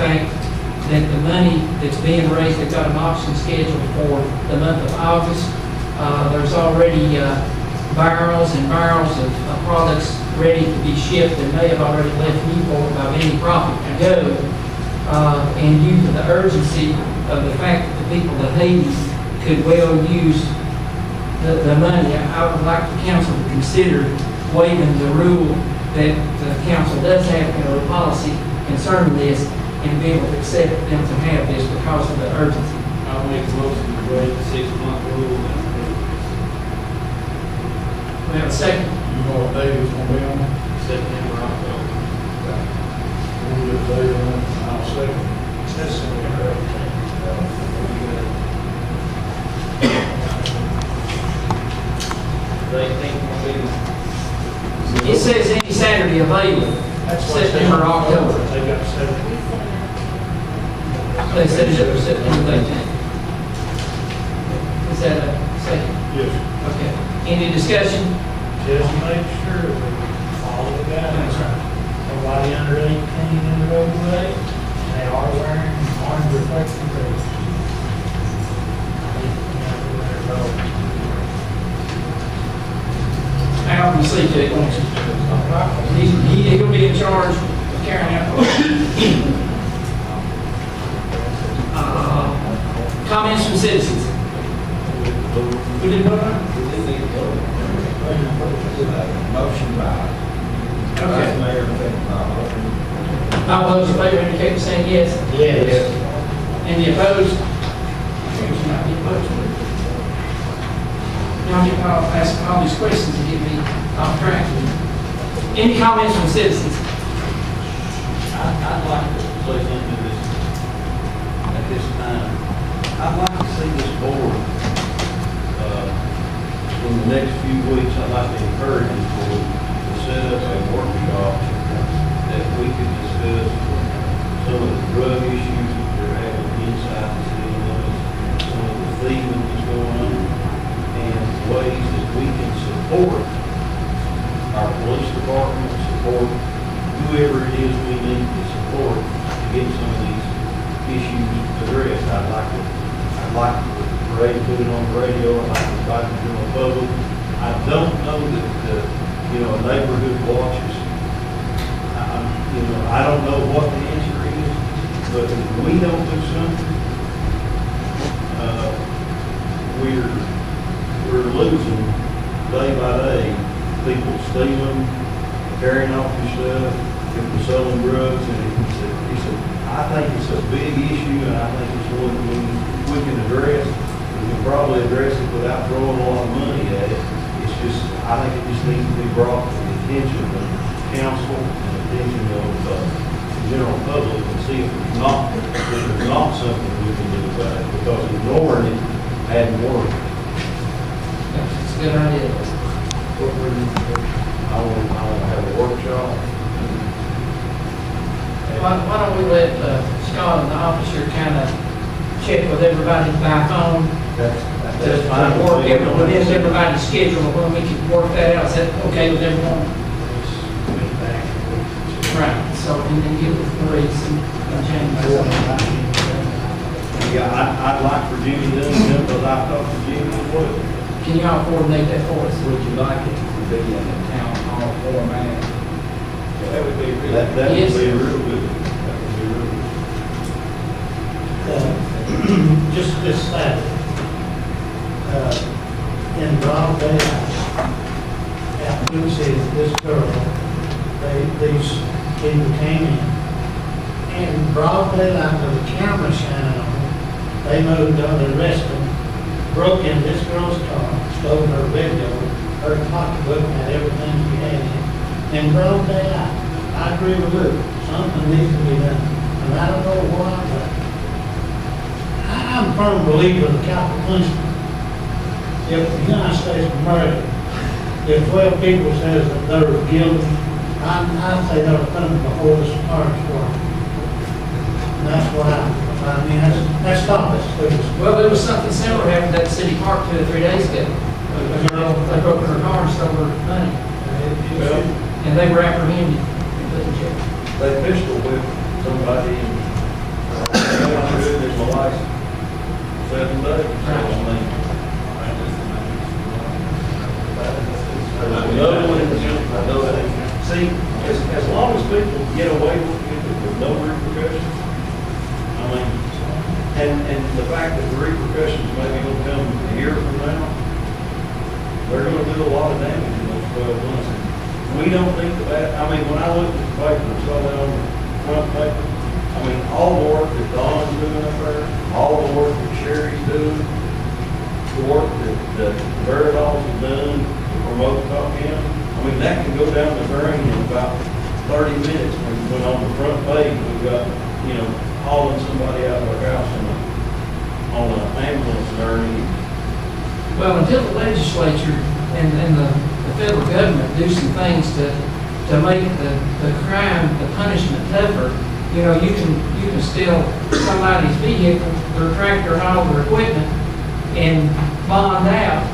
fact that the money that's being raised, they've got an auction scheduled for the month of August. There's already barrels and barrels of products ready to be shipped and may have already left Newport by any profit to go. And due to the urgency of the fact that the people of Haiti could well use the money, I would like the council to consider waiving the rule that the council does have in a policy concerning this and be able to accept them to have this because of the urgency. I'll make a motion to waive the 6-month rule. We have a second. You know what day it's gonna be on? September, October. We'll get a date on it, I'll second. It says any Saturday available. That's what September, October. They got 7. They set it up for September 13th. Is that a second? Yes. Okay. Any discussion? Just make sure we follow the guidelines. That's right. Nobody under 18 in the roadway, they are wearing orange reflective vests. Al, you see to it, won't you? He's gonna be in charge of carrying out. Comments from citizens? We didn't vote on it? Motion by Okay. Mayor, All those in favor indicate by saying yes. Yes. Any opposed? Any opposed? Y'all get asking all these questions to get me off track. Any comments from citizens? I'd like to place into this at this time. I'd like to see this board, in the next few weeks, I'd like to encourage this board to set up a workshop that we could discuss some of the drug issues that they're having inside the city limits, some of the thieving that's going on, and ways that we can support our police department, support whoever it is we need to support to get some of these issues addressed. I'd like to put it on the radio. I'd like to invite the general public. I don't know that, a neighborhood watch is, I don't know what the answer is, but if we don't do something, we're losing day by day. People stealing, carrying off your stuff, people selling drugs, and I think it's a big issue, and I think it's one we can address. We can probably address it without throwing a lot of money at it. It's just, I think it just needs to be brought to the attention of council and attention of the general public and see if there's not something we can do about it, because ignoring it hadn't worked. That's a good idea. I want to have a workshop. Why don't we let Scott and the officer kind of check with everybody by phone? That's fine. Work within everybody's schedule, when we can work that out. Is that okay with everyone? Right, so, and then get with Maurice and James. Yeah, I'd like for Jimmy to do it, because I've talked to Jimmy as well. Can you all coordinate that for us? would you like it to be in the town hall format? That would be really, that would Yes. be real good. That would be real good. Just this Saturday, in broad daylight, at Lucy, this girl, these people came in, and in broad daylight with the camera shining on them, they moved on the rest of them, broke in this girl's car, stole her radio, her pocketbook, had everything she had in broad daylight. I agree with Luke, something needs to be done, and I don't know why, but I'm a firm believer in capital punishment. If the United States murder, if 12 people says that they're guilty, I'd say they're put them before the Supreme Court. And that's what I mean, that's not this. Well, there was something similar happened at the city park 2 or 3 days ago. A girl, they broke her car and stole her money, and they were apprehended. They pistol whipped somebody good as my license. 7 days. So, I mean, another one is, I know that, see, as long as people get away with it with no repercussions, I mean, and the fact that the repercussions maybe gonna come a year from now, they're gonna do a lot of damage in those 12 months. We don't think that, I mean, when I looked at the paper and saw that on the front paper, I mean, all the work that Don's doing up there, all the work that Sherry's doing, the work that Veridol's has done to promote Top County, I mean, that can go down the drain in about 30 minutes when on the front page we've got, you know, hauling somebody out of their house on an ambulance journey. Well, until the legislature and the federal government do some things to make the crime, the punishment tougher, you know, you can steal somebody's vehicle, their tractor, and all their equipment, and bond out,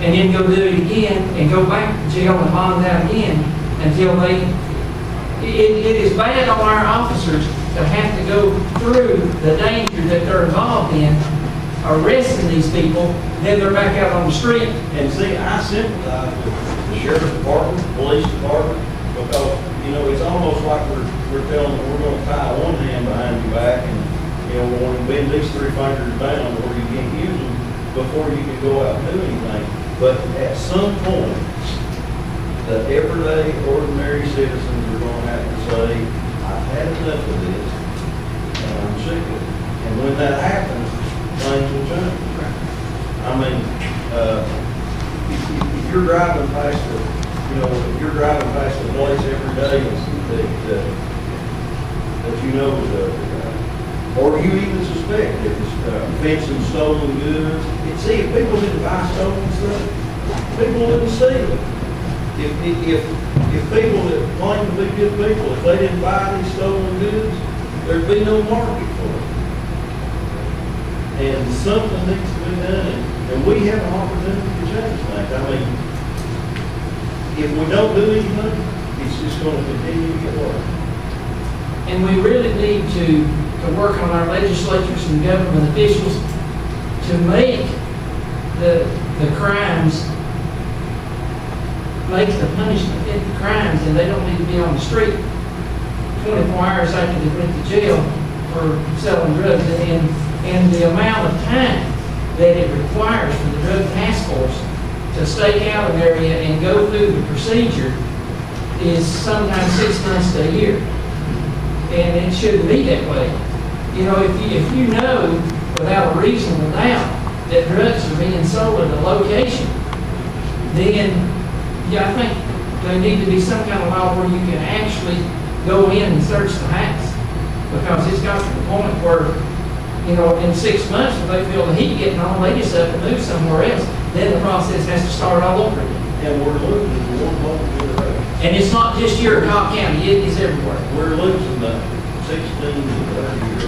and then go do it again, and go back to jail and bond out again until they. It is bad on our officers to have to go through the danger that they're involved in, arresting these people, then they're back out on the street. And see, I sympathize with the sheriff's department, police department, because, you know, it's almost like we're telling them we're gonna tie one hand behind your back and, you know, we're gonna bend these 3 fingers down where you can't use them before you can go out and do anything. But at some point, the everyday, ordinary citizens are gonna have to say, I've had enough of this, and I'm sick of it. And when that happens, things will change. I mean, if you're driving past if you're driving past the place every day that you know is or you even suspect that it's fencing stolen goods. See, if people didn't buy stolen stuff, people wouldn't see it. If people that claim to be good people, if they didn't buy these stolen goods, there'd be no market for it. And something needs to be done, and we have an opportunity to change things. I mean, if we don't do anything, it's just going to continue to get worse. And we really need to work on our legislatures and government officials to make the crimes, make the punishment fit the crimes, and they don't need to be on the street 24 hours after they went to jail for selling drugs. And the amount of time that it requires for the drug task force to stake out an area and go through the procedure is sometimes 6 months to a year. And it shouldn't be that way. You know, if you know without a reasonable doubt that drugs are being sold at a location, then I think there need to be some kind of law where you can actually go in and search the house. Because it's got to the point where, you know, in 6 months, if they feel the heat getting on, they just have to move somewhere else. Then the process has to start all over again. And we're losing the one local generation. And it's not just here in Cobb County, it is everywhere. We're losing the 16 to 30 year